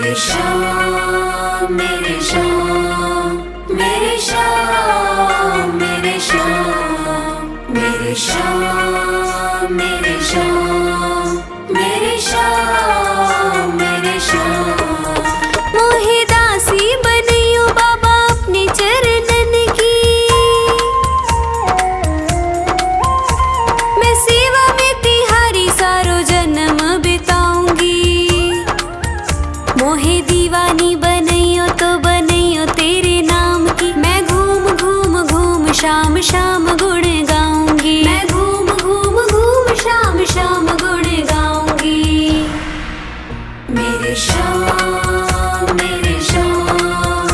मेरे श्याम मेरे श्याम मेरे श्याम मेरे श्याम मेरे श्याम मेरे श्याम मेरे श्याम मेरे श्याम। मोहे दासी बनियो बाबा अपने चरणन की, मैं सेवा में तिहारी सारो जन्म बिताऊंगी। मोहे दीवानी बनइयो तो बनइयो तेरे नाम की, मैं घूम घूम घूम शाम शाम गुण गाऊंगी। मैं घूम घूम घूम शाम शाम गुण गाऊंगी। मेरे श्याम मेरे श्याम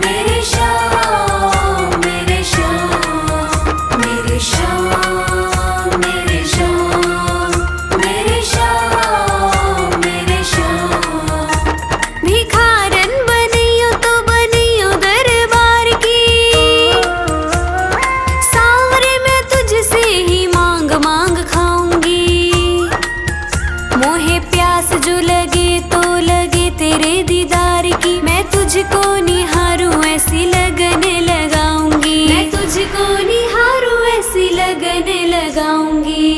मेरे श्याम मेरे श्याम मेरे श्याम मेरे श्याम मेरे श्याम मेरे श्याम। भिखारन बनियो तो बनियो दरबार की, सांवरे मैं तुझसे ही मांग मांग खाऊंगी। मोहे प्यास जो लगे तो लगे तेरे दीदार की, मैं तुझको निहारूं ऐसी लगन लगाऊंगी। मैं तुझको निहारूं ऐसी लगन लगाऊंगी।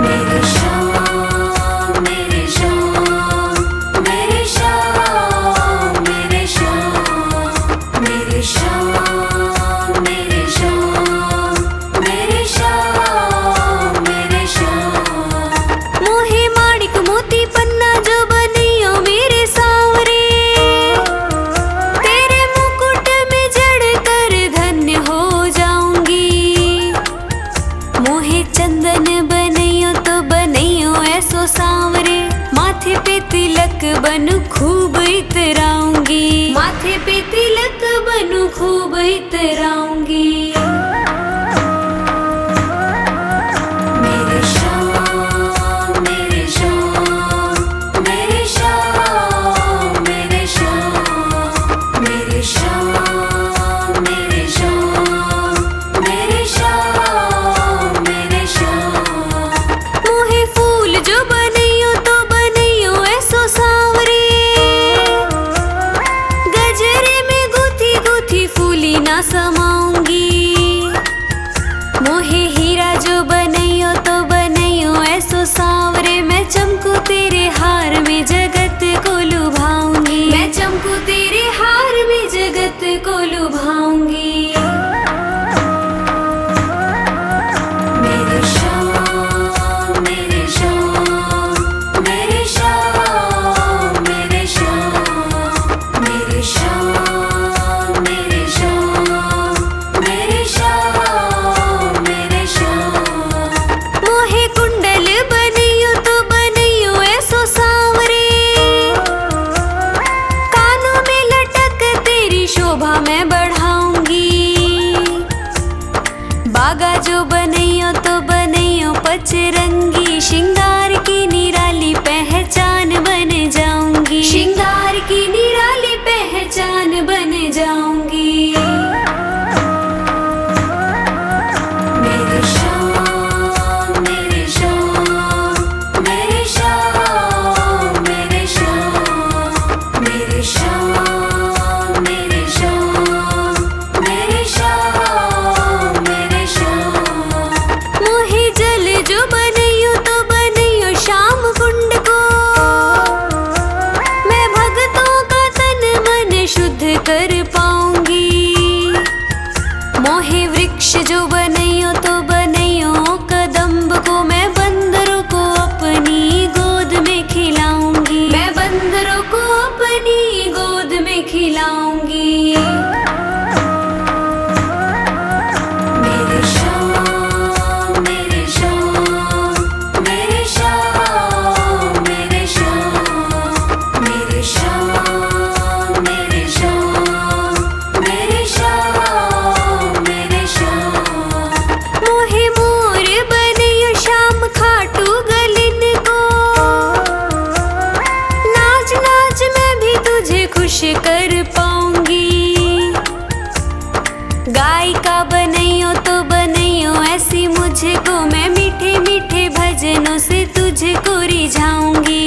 मेरे श्याम मेरे श्याम मेरे श्याम मेरे श्याम मेरे श्याम मेरे श्याम मेरे श्याम मेरे श्याम। मोहे माणिक मोती पन्ना जो बनियो मेरे सांवरे, तेरे मुकुट में जड़ कर धन्य हो जाऊंगी। मोहे चंदन बनइयो तो बनइयो ऐसो सांवरे, माथे पे तिलक बनू खूब इतराऊंगी। माथे पे तिलक बनू खूब इतराऊंगी। मेरे श्याम मेरे श्याम मेरे श्याम मेरे श्याम मेरे श्याम मेरे श्याम मेरे श्याम मेरे श्याम। मोहे फूल जो बनइयो तो बनइयो ऐसो सांवरे, गजरे में गुथी गुथी फूली ना समाऊंगी। मोहे हीरा जो बनइयो तो बनइयो ऐसो सांवरे, मैं चमकू तेरे हार में जगत को लुभाऊंगी। मैं चमकू तेरे हार में जगत को लुभाऊंगी। मेरे श्याम मेरे श्याम मेरे श्याम मेरे श्याम मेरे श्याम मेरे श्याम मेरे श्याम मेरे श्याम। मोहे कुंडल बनियो तो बनियो ऐसो सांवरे, कानों में लटक तेरी शोभा मैं बढ़ाऊंगी। बागा जो बनइयो तो बनइयो पचरंगी, श्रृंगार की निराली पहचान बन जाऊंगी। श्रृंगार की निराली पहचान बन जाऊंगी। मेरे श्याम मेरे श्याम मेरे श्याम मेरे श्याम मेरे श्याम मेरे श्याम मेरे श्याम मेरे श्याम। मोहे जल जो बनइयो तो बनइयो श्याम कुंड को, मैं भक्तों का तन मन शुद्ध कर पाऊंगी। मोहे वृक्ष जो बनइयो तो बनइयो कदम्ब को, मैं बंदरों को अपनी गोद में खिलाऊंगी। मैं बंदरों को अपनी गोद में खिलाऊंगी। मेरे श्याम मेरे श्याम मेरे श्याम मेरे श्याम मेरे श्याम मेरे श्याम मेरे श्याम मेरे श्याम। मोहे मोर बनियो श्याम खाटू गलिन को, नाच नाच मैं भी तुझे खुश कर पाऊंगी। गायिका बनइयो तो बनइयो ऐसी मुझको, मैं मीठे मीठे भजनों से तुझको रिझाऊंगी।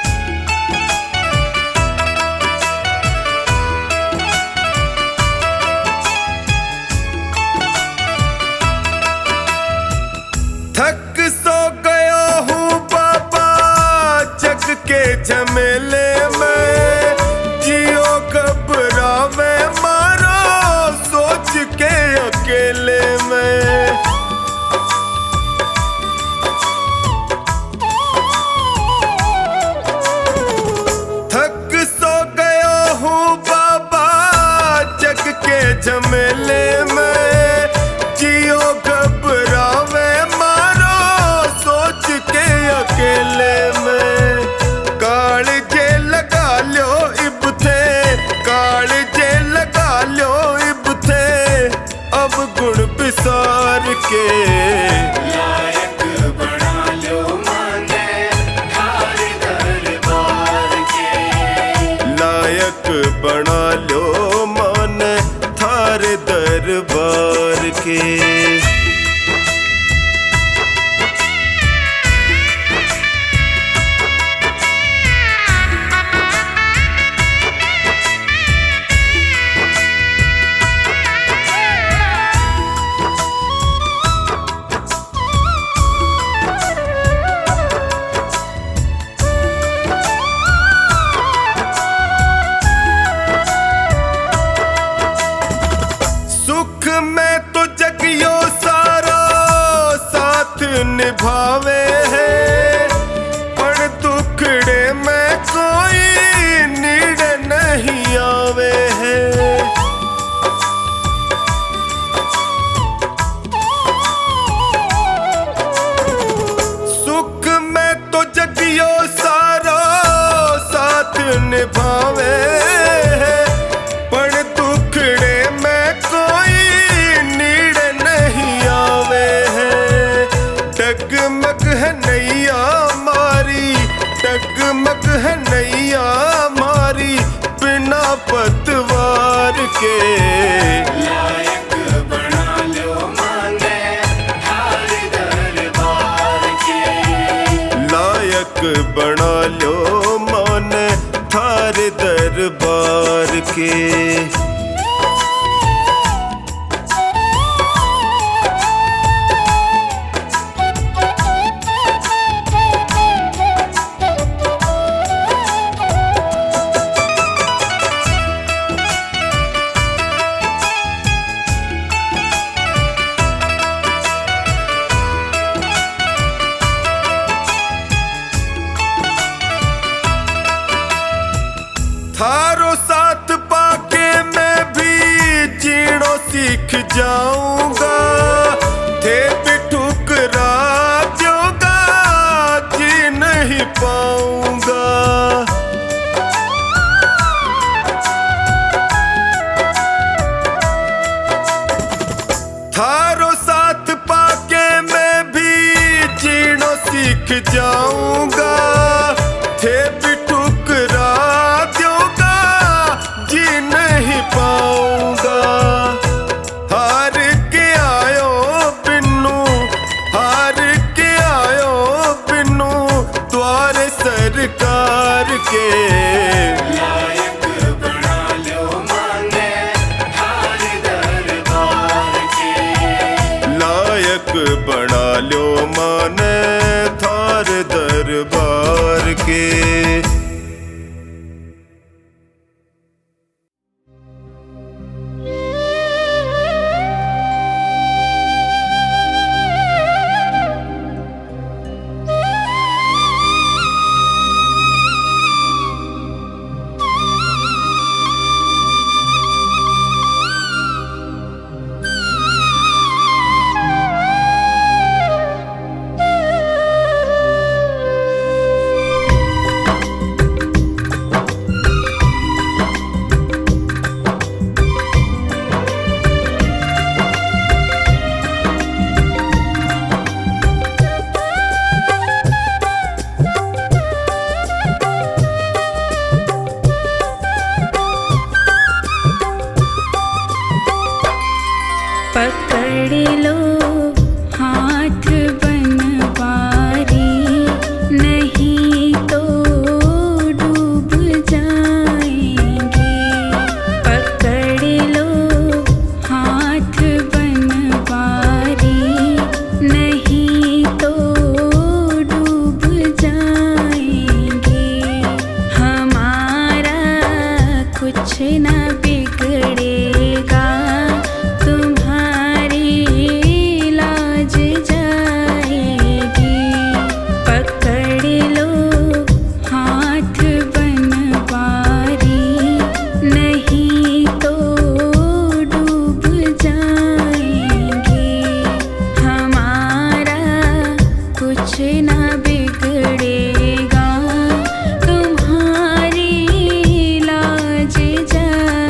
के। लायक बना लो माने थारे दरबार के। लायक बना लो माने थारे दरबार के। सुख में तो जगियो सारा साथ निभावे है, पर दुखड़े में कोई नीड़ नहीं आवे है। सुख में तो जगियो सारा साथ निभावे है, पर दुखड़े में कोई नीड़ नहीं आवे है। डगमग है नैया मारी, डगमग है नैया मारी बिना पतवार के। लायक बना लो माने थारे दरबार के। लायक बना लो माने थारे दरबार के। थारो साथ पाके मैं भी जीणो सीख जाऊंगा। थे भी ठुकरा दूंगा, जी नहीं पाऊंगा। थारो साथ पाके मैं भी जीणो सीख जाऊंगा। थे भी ठुकरा दूंगा, जी नहीं पाऊंगा। हार के आयो बिन्नू, हार के आयो बिन्नू द्वारे सरकार के। लायक बना लो माने थारे दरबार के। लायक बना लो माने थारे दरबार के। पकड़ लो हाथ बनवारी, नहीं तो डूब जाएंगे। पकड़ लो हाथ बनवारी, नहीं तो डूब जाएंगे। हमारा कुछ ना बिगड़ेगा, तुम्हारी लाज जाएगी। पकड़ लो हाथ बनवारी, नहीं तो डूब जाएंगे। हमारा कुछ ना बिगड़ेगा, तुम्हारी लाज जाएगी।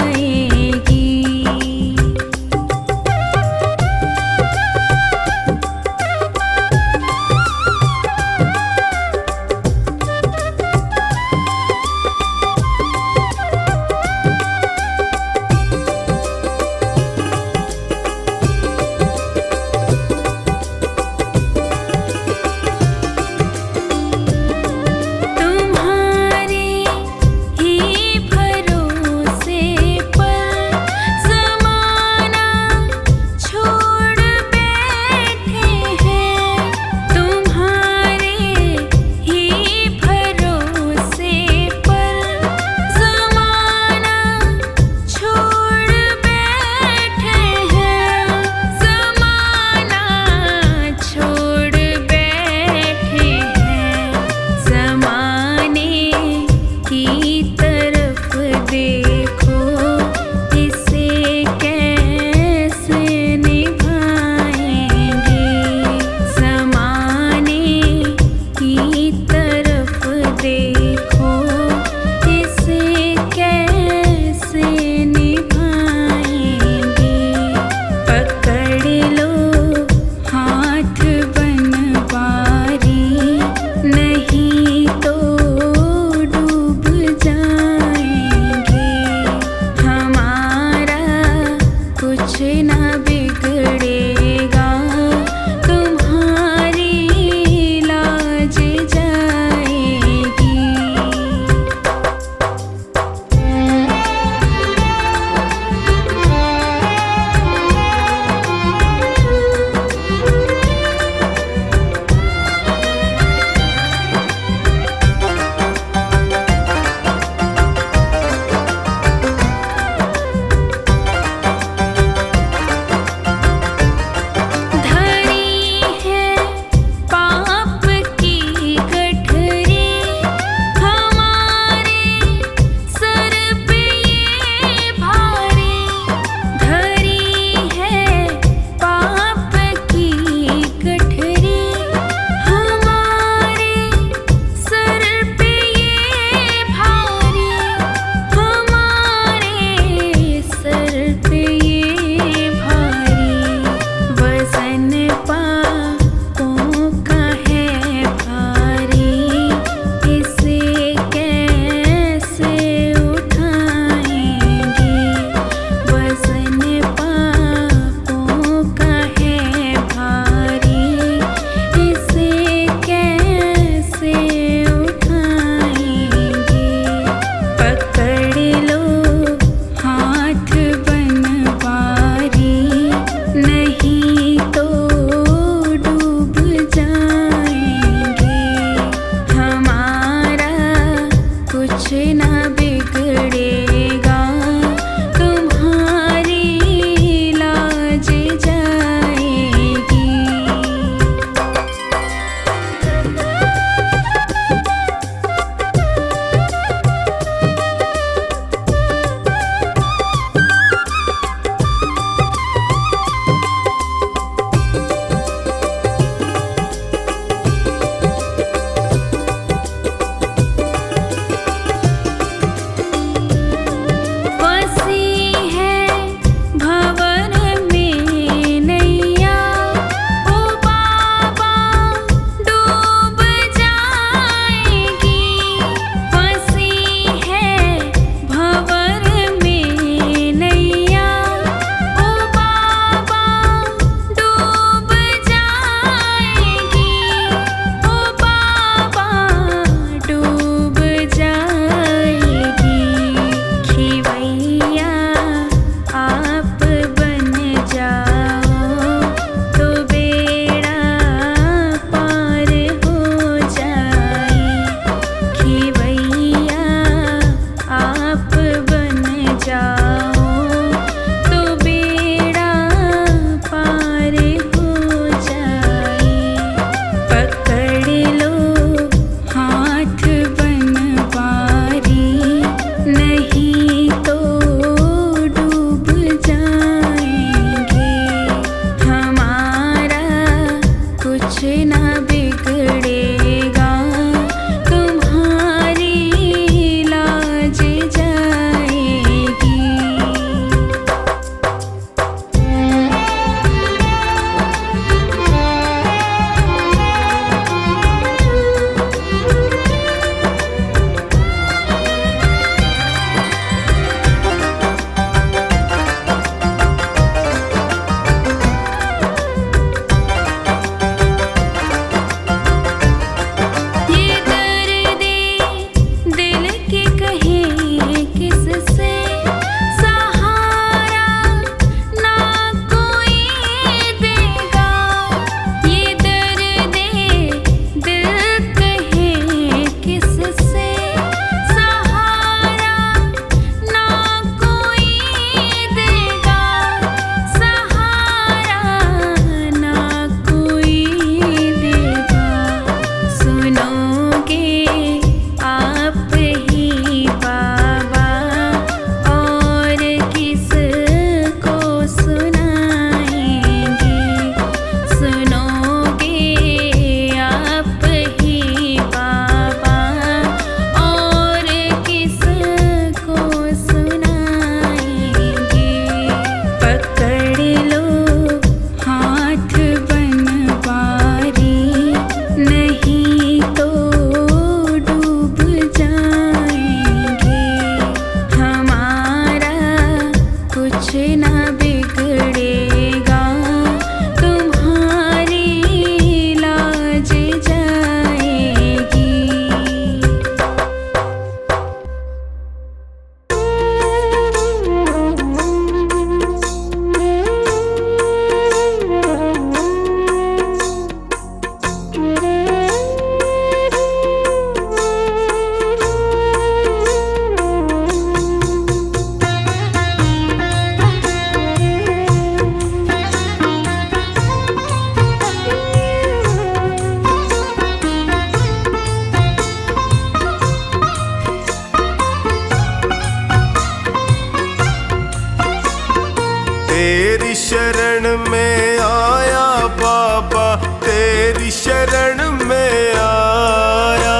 तेरी शरण में आया बाबा, तेरी शरण में आया।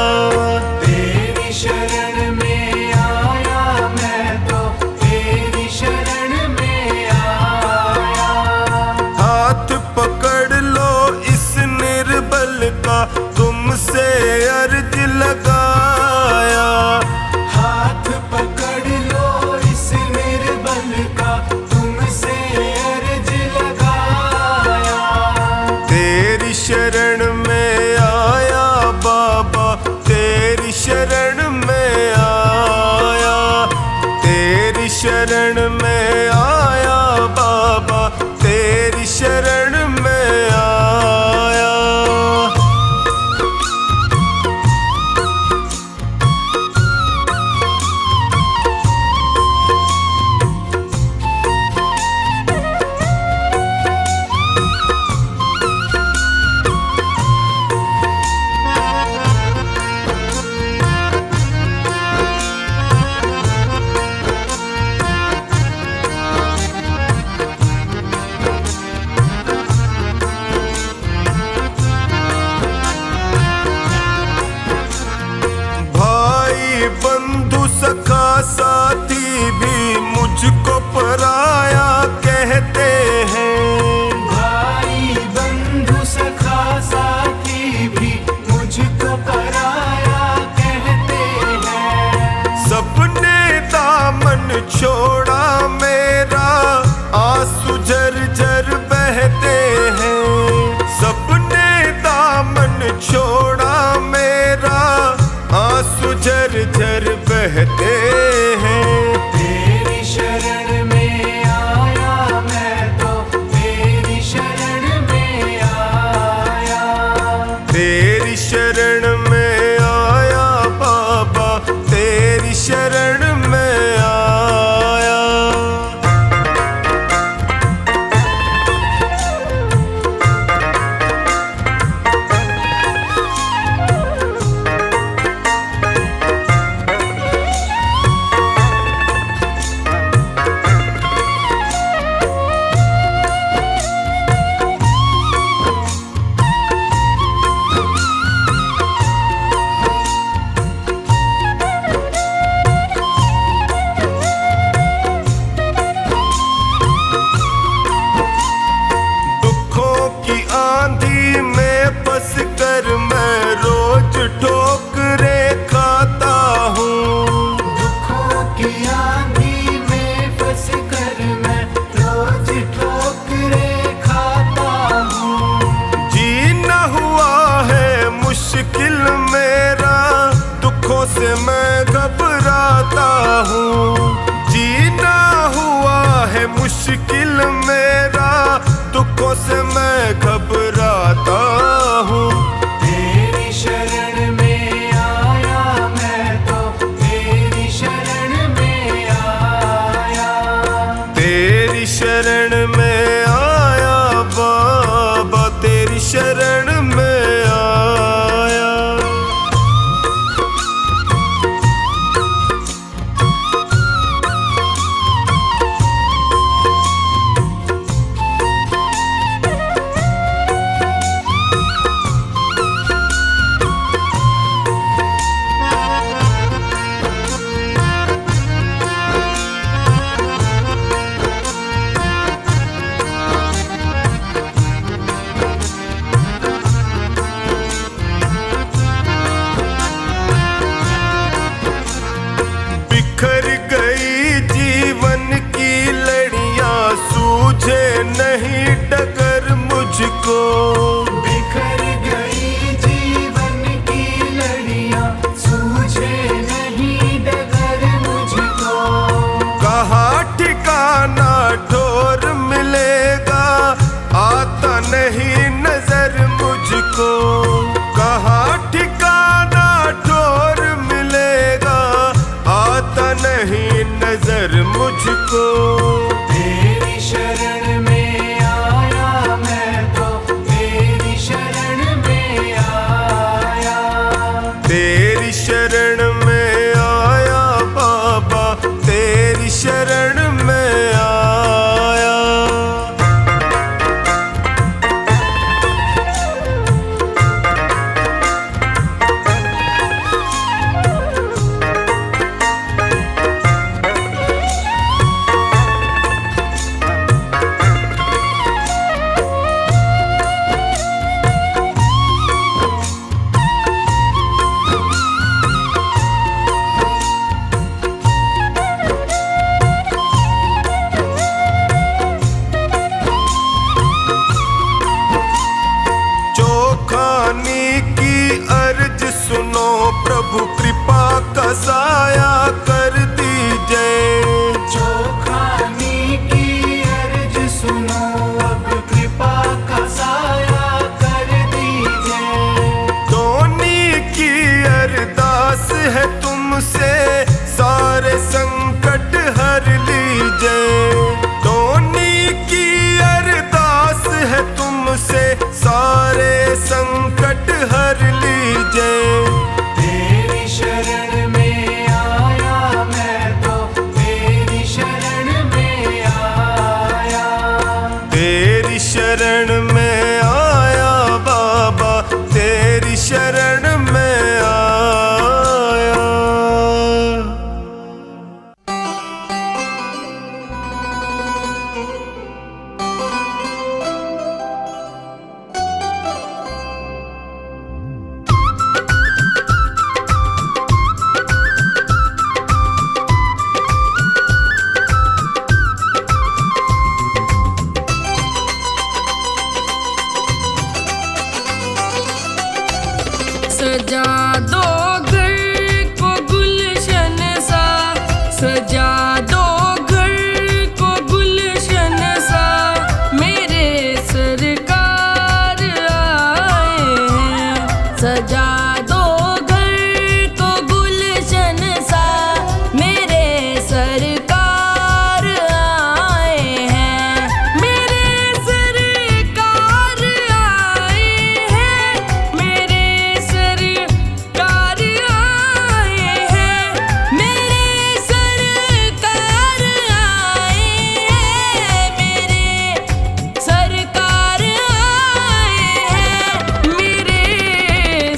तेरी शरण में आया मैं तो, तेरी शरण में आया। हाथ पकड़ लो इस निर्बल का, तुमसे अर्ज लगाया। हाथ पकड़ लो इस निर्बल का, तुमसे अर्ज लगाया। तेरी शरण में आया बाबा, तेरी शरण में आया। तेरी शरण में आया बाबा, तेरी शरण में आया। भाई बंधु सखा साथी भी मुझको पराया कहते हैं। भाई बंधु सखा साथी भी मुझको पराया कहते हैं। सबने दामन छोड़ा मेरा, आंसू झरझर बहते हैं। सबने दामन छोड़ा मेरा, आंसू झरझर बहते हैं। तेरी शरण में आया मैं तो, तेरी शरण में आया। तेरी शरण में आया बाबा, तेरी शरण में आया। दुखों की आंधी में फंस कर मैं रोज ठोकरे खाता हूँ। दुखों की आंधी में फंस कर मैं रोज ठोकरे खाता हूँ। जीना हुआ है मुश्किल मेरा, दुखों से मैं घबराता हूँ। जीना हुआ है मुश्किल मेरा, दुखों से मैं घबराता हूँ। तेरी शरण में आया मैं तो, तेरी शरण में आया। तेरी शरण में आया बाबा, तेरी शरण में आया। बिखर गई जीवन की लड़ियां, सूझे नहीं डगर मुझको। बिखर गई जीवन की लड़ियां, सूझे नहीं डगर मुझको। कहाँ ठिकाना ठोर मिलेगा, आता नहीं नजर मुझको। कहाँ ठिकाना ठोर मिलेगा, आता नहीं नजर मुझको। तेरी शरण में आया मैं तो, तेरी शरण में आया। तेरी शरण में आया बाबा, तेरी शरण में आया। तुमसे सारे संकट हर लीजे। टोनी की अरदास है तुमसे सारे संकट हर लीजे। तेरी शरण में आया मैं तो तेरी शरण में आया। तेरी शरण में आया बाबा, तेरी शरण में आया। सजा दो घर को गुलशन सा, सजा दो घर को गुलशन सा, मेरे सरकार आए हैं। सजा दो घर को गुलशन सा, मेरे सरकार आए हैं। मेरे सरकार आए हैं, मेरे सरकार आए हैं, मेरे सरकार आए हैं, मेरे सरकार आए हैं, मेरे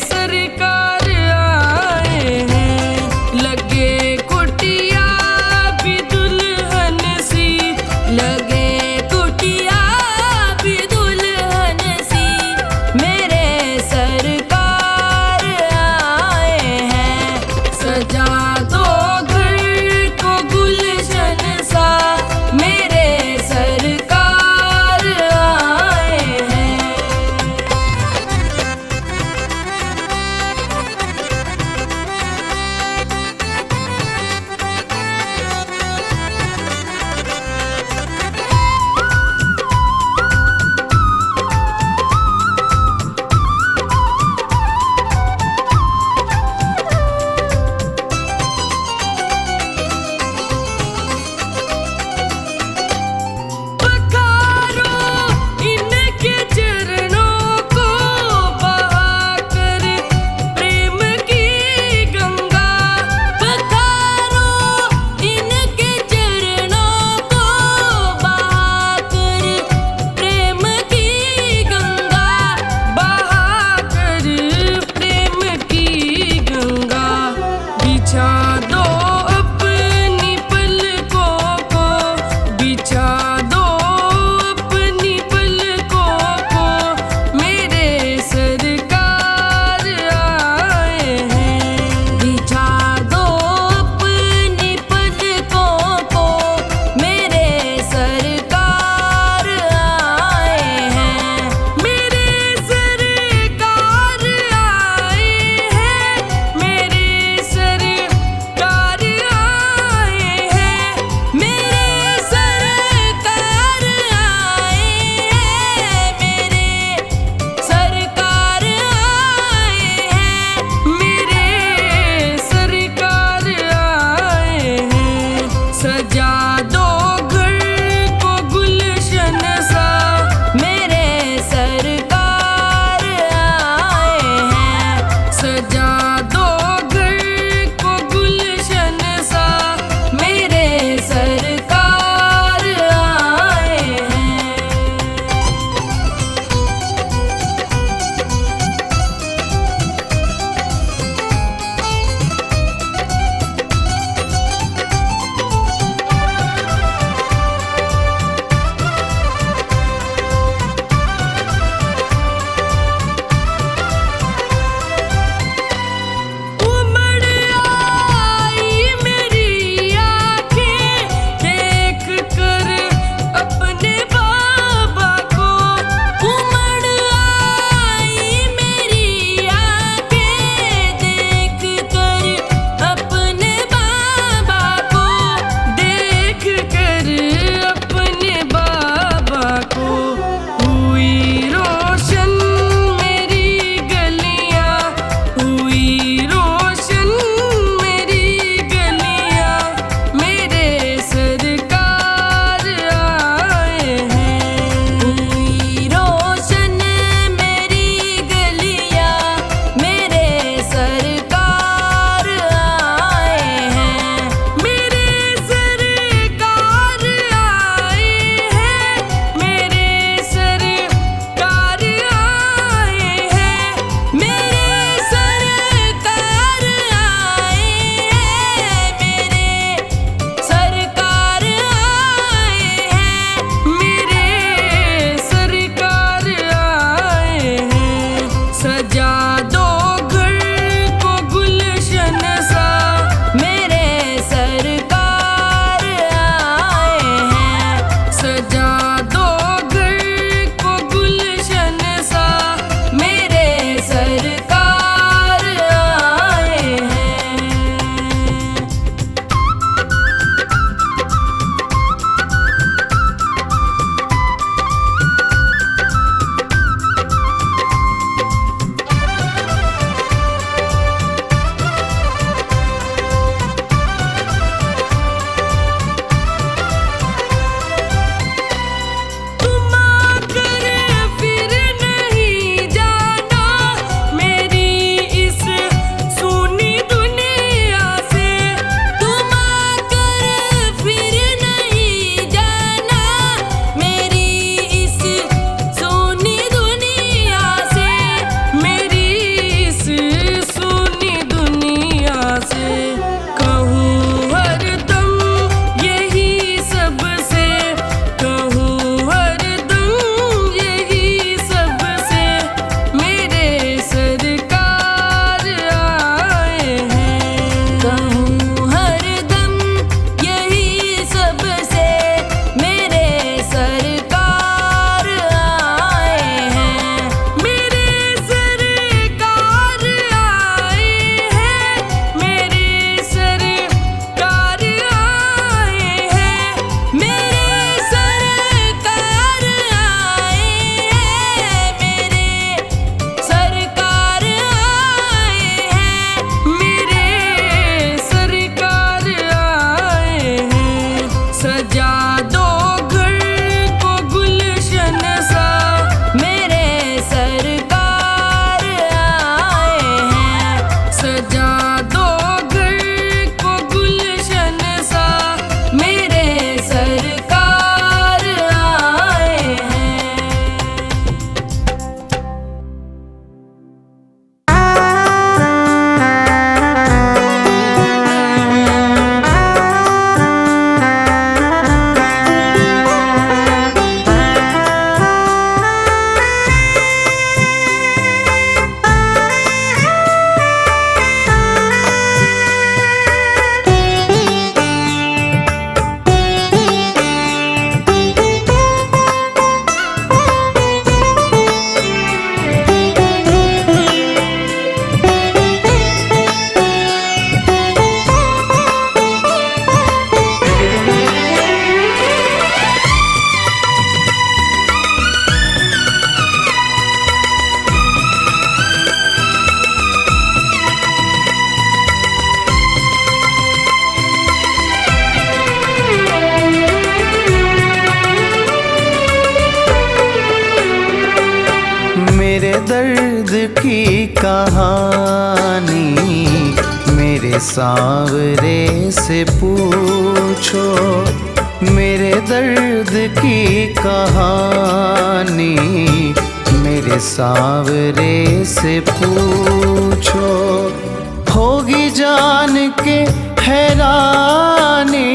सरकार आए हैं। लगे कुटिया भी दुल्हन सी, लगे कुटिया भी दुल्हन सी, मेरे सरकार आए हैं। सजा दो घर को गुलशन सा, मेरे सरकार आए हैं। पखारो इनके चरणों को बहाकर प्रेम की गंगा। पखारो इनके चरणों को बहाकर प्रेम की गंगा, बहाकर प्रेम की गंगा। बिछा दो अपनी पलकों को, बिछा दो अपनी पलकों को, मेरे सरकार आए हैं। बिछा दो अपनी पलकों को, मेरे सरकार आए हैं। मेरे सरकार आए हैं, मेरे सरकार आए हैं, मेरे सरकार आए हैं, मेरे सरकार आए हैं, मेरे सरकार आए हैं। सजा दो घर को गुलशन सा, मेरे सरकार आए हैं। सजा दो घर को गुलशन सा, मेरे सरकार आए हैं। कहानी मेरे सांवरे से पूछो, मेरे दर्द की कहानी मेरे सांवरे से पूछो। होगी जान के हैरानी,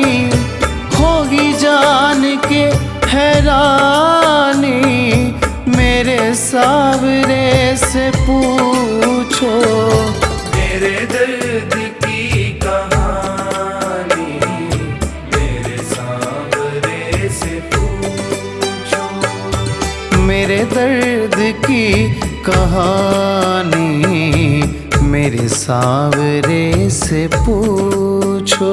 होगी जान के हैरानी मेरे सांवरे से पूछो। मेरे दर्द की कहानी मेरे सांवरे से पूछो। मेरे दर्द की कहानी मेरे सांवरे से पूछो।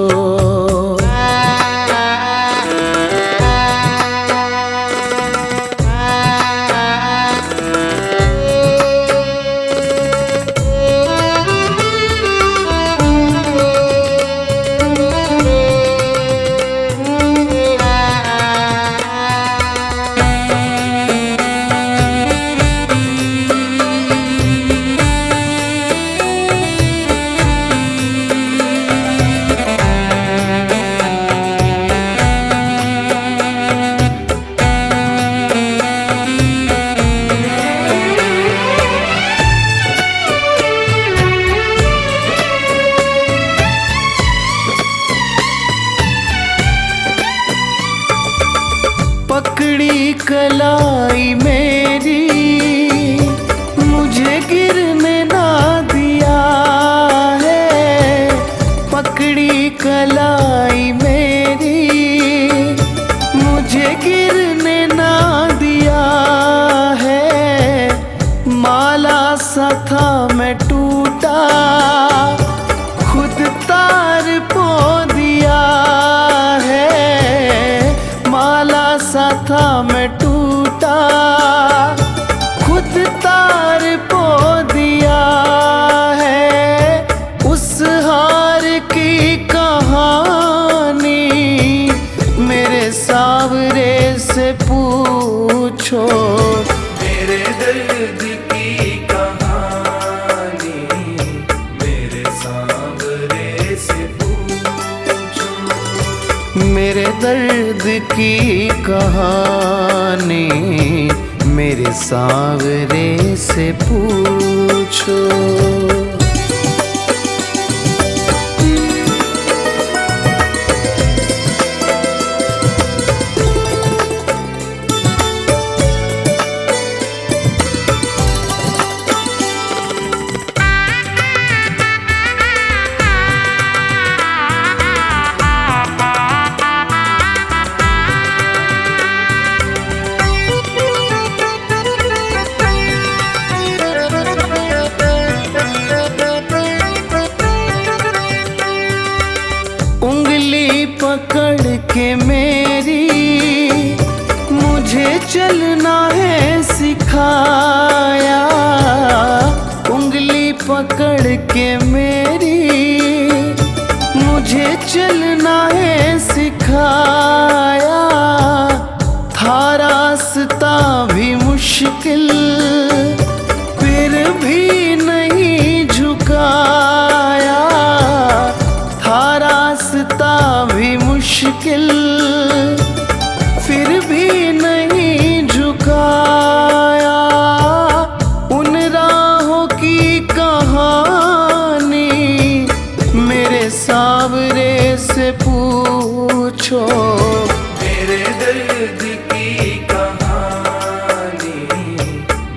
पकड़ी कलाई मेरी मुझे गिरने ना दिया है, पकड़ी कलाई मेरी मुझे गिरने ना दिया है। माला सा था मैं टूटा, खुद तार पो दिया है। माला सा था मैं टूटा, खुद तार पो दिया है। उस हार की कहानी मेरे सांवरे से पूछो। मेरे दर्द की कहानी मेरे सांवरे से पूछो। मेरे दर्द की कहानी मेरे सांवरे से पूछो। पकड़ के मेरी मुझे चलना है सिखाया, उंगली पकड़ के मेरी मुझे चलना है सिखाया। था रास्ता भी मुश्किल फिर भी नहीं झुकाया, था रास्ता भी मुश्किल फिर भी नहीं झुकाया। उन राहों की कहानी मेरे सांवरे से पूछो। मेरे दर्द की कहानी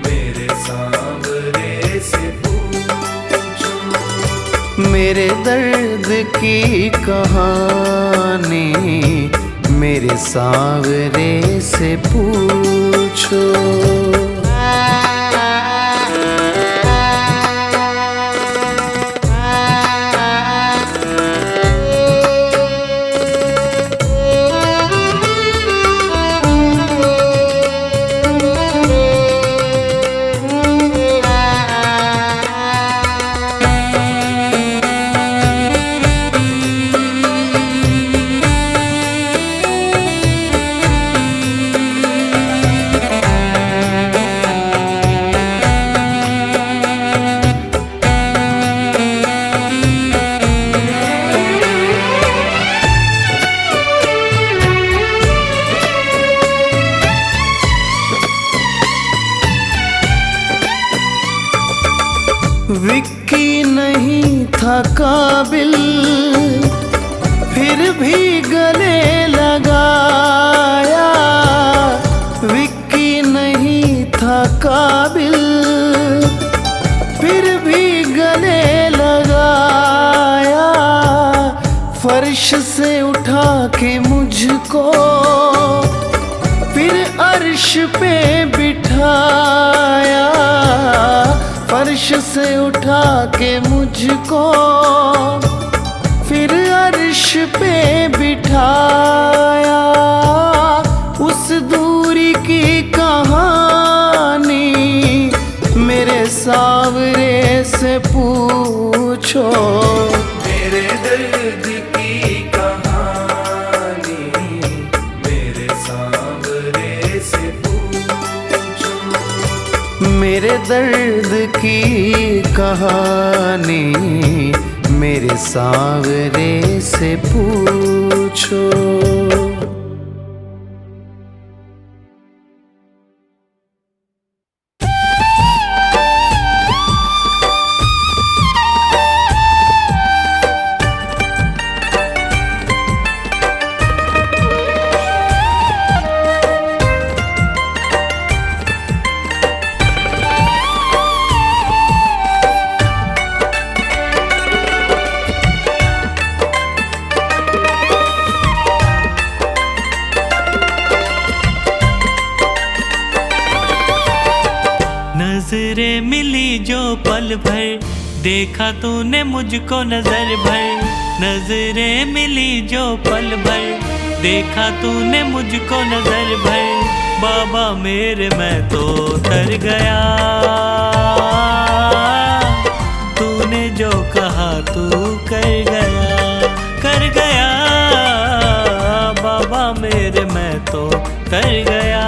मेरे सांवरे से पूछो। मेरे दर्द की कहानी मेरे सांवरे से पूछो। काबिल, फिर भी गले लगाया। विक्की नहीं था काबिल, फिर भी गले लगाया। फर्श से उठा के मुझको फिर अर्श पे बिठाया। फर्श से उठा के मुझको फिर अर्श पे बिठाया। उस दूरी की कहानी मेरे सावरे से पूछो। मेरे दर्द की कहानी मेरे सांवरे से पूछो। मेरे दर्द की कहानी मेरे सांवरे से पूछो। नजरें मिली जो पल भर, देखा तूने मुझको नजर भर। नजरें मिली जो पल भर, देखा तूने मुझको नजर भर। बाबा मेरे मैं तो तर गया, तूने जो कहा तू कर गया, कर गया। बाबा मेरे मैं तो तर गया,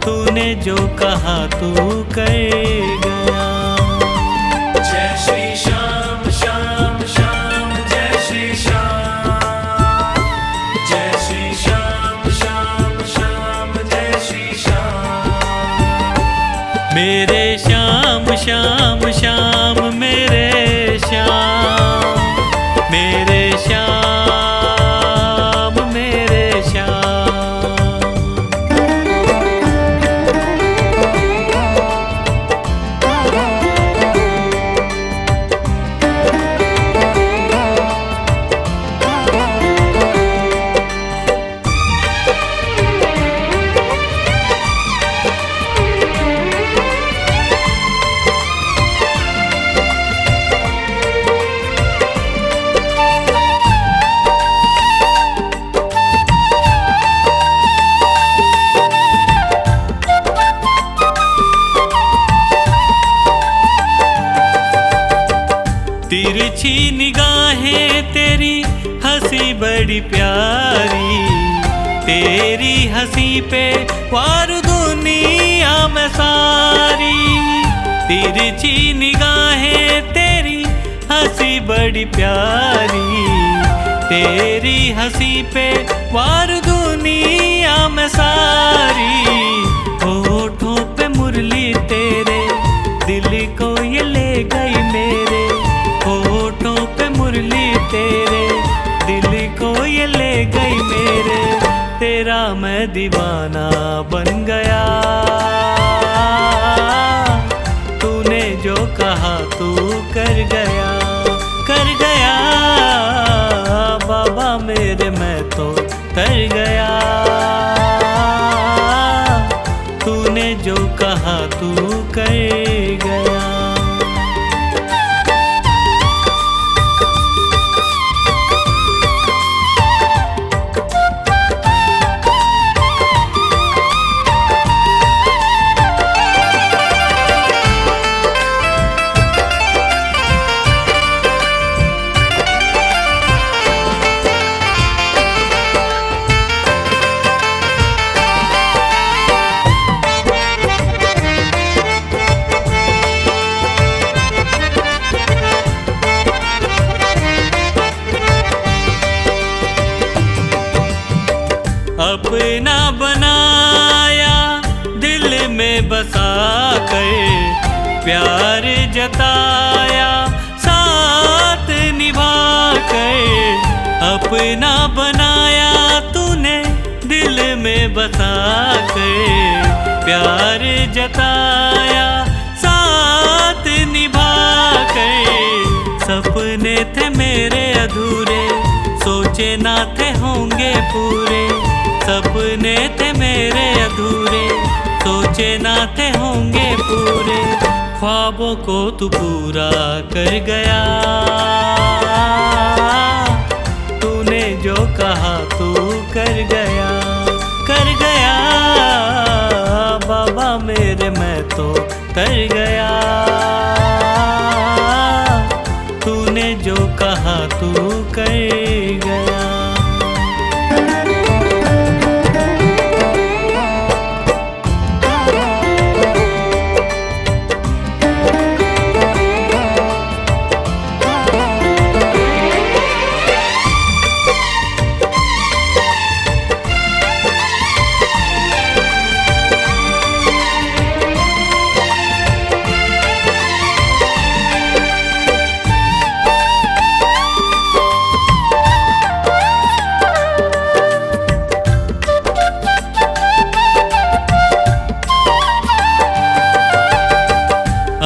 तूने जो कहा तू कर गया। जय श्री श्याम श्याम श्याम, जय श्री श्याम। जय श्री श्याम श्याम श्याम, जय श्री श्याम। मेरे श्याम श्याम श्याम, मेरे श्याम, मेरे श्याम, मेरे श्याम। तिरछी निगाहें तेरी हंसी बड़ी प्यारी, तेरी हंसी पे वार दुनिया में सारी। तिरछी निगाहें तेरी हंसी बड़ी प्यारी, तेरी हंसी पे वार दुनिया में सारी। होठों पे मुरली तेरे, दिल को ये ले गई मेरे। होठों पे मुरली तेरे, दिल को ये ले गई मेरे। तेरा मैं दीवाना बन गया, तूने जो कहा तू कर गया, कर गया। बाबा मेरे मैं तो तर गया, तूने जो कहा तू कर गया। अपना बनाया दिल में बसा कर, प्यार जताया साथ निभा कर, अपना बनाया तूने दिल में बसा कर। प्यार जताया साथ निभा कर, सपने थे मेरे अधूरे, सोचे ना थे होंगे पूरे। सपने थे मेरे अधूरे, सोचे ना थे होंगे पूरे। ख्वाबों को तू पूरा कर गया, तूने जो कहा तू कर गया, कर गया बाबा मेरे, मैं तो कर गया। तूने जो कहा तू कर गया।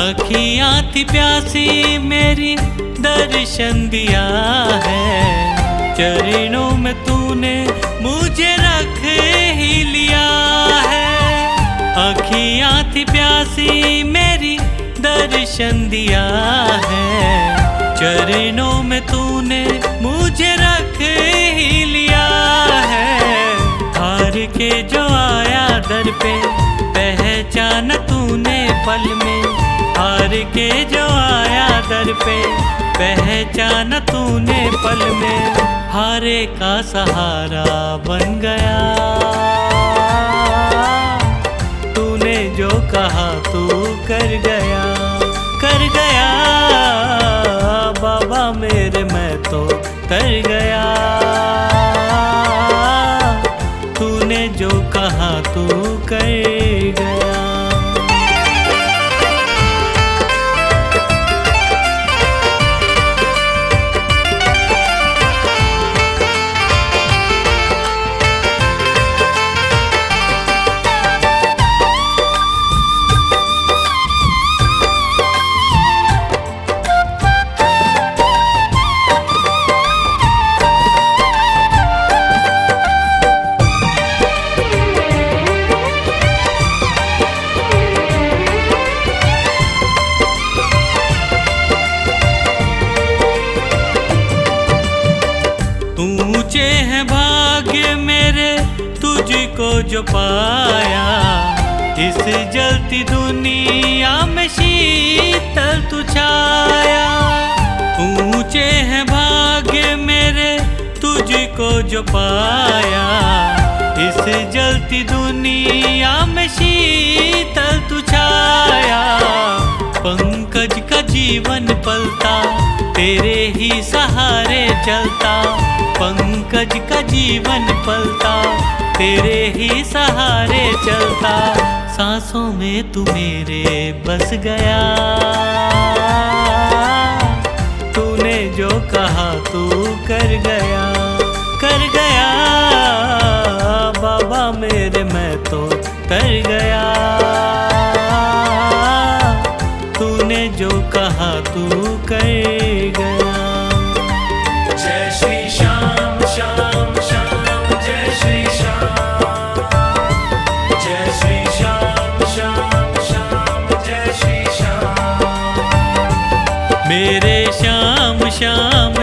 अखियाँ थी प्यासी मेरी, दर्शन दिया है। चरणों में तूने मुझे रख ही लिया है। अखियाँ थी प्यासी मेरी, दर्शन दिया है। चरणों में तूने मुझे रख ही लिया है। हार के जो आया दर पे, पहचान तूने पल में। हार के जो आया दर पे, पहचान तूने पल में। हारे का सहारा बन गया, तूने जो कहा तू कर गया, कर गया बाबा मेरे, मैं तो कर गया। तूने जो कहा तू कर गया। ऊंचे हैं भाग्य मेरे, तुझको जो पाया। इस जलती दुनिया में शीतल तू छाया। ऊंचे हैं भाग्य मेरे, तुझको जो पाया। इस जलती दुनिया में शीतल तू छाया। पंकज का जीवन पलता, तेरे ही सहारे चलता। पंकज का जीवन पलता, तेरे ही सहारे चलता। सांसों में तू मेरे बस गया, तूने जो कहा तू कर गया, कर गया बाबा मेरे, मैं तो कर गया। तूने जो कहा तू कर गया। जय श्री श्याम श्याम श्याम, जय श्री श्याम। जय श्री श्याम श्याम श्याम, जय श्री श्याम। मेरे श्याम श्याम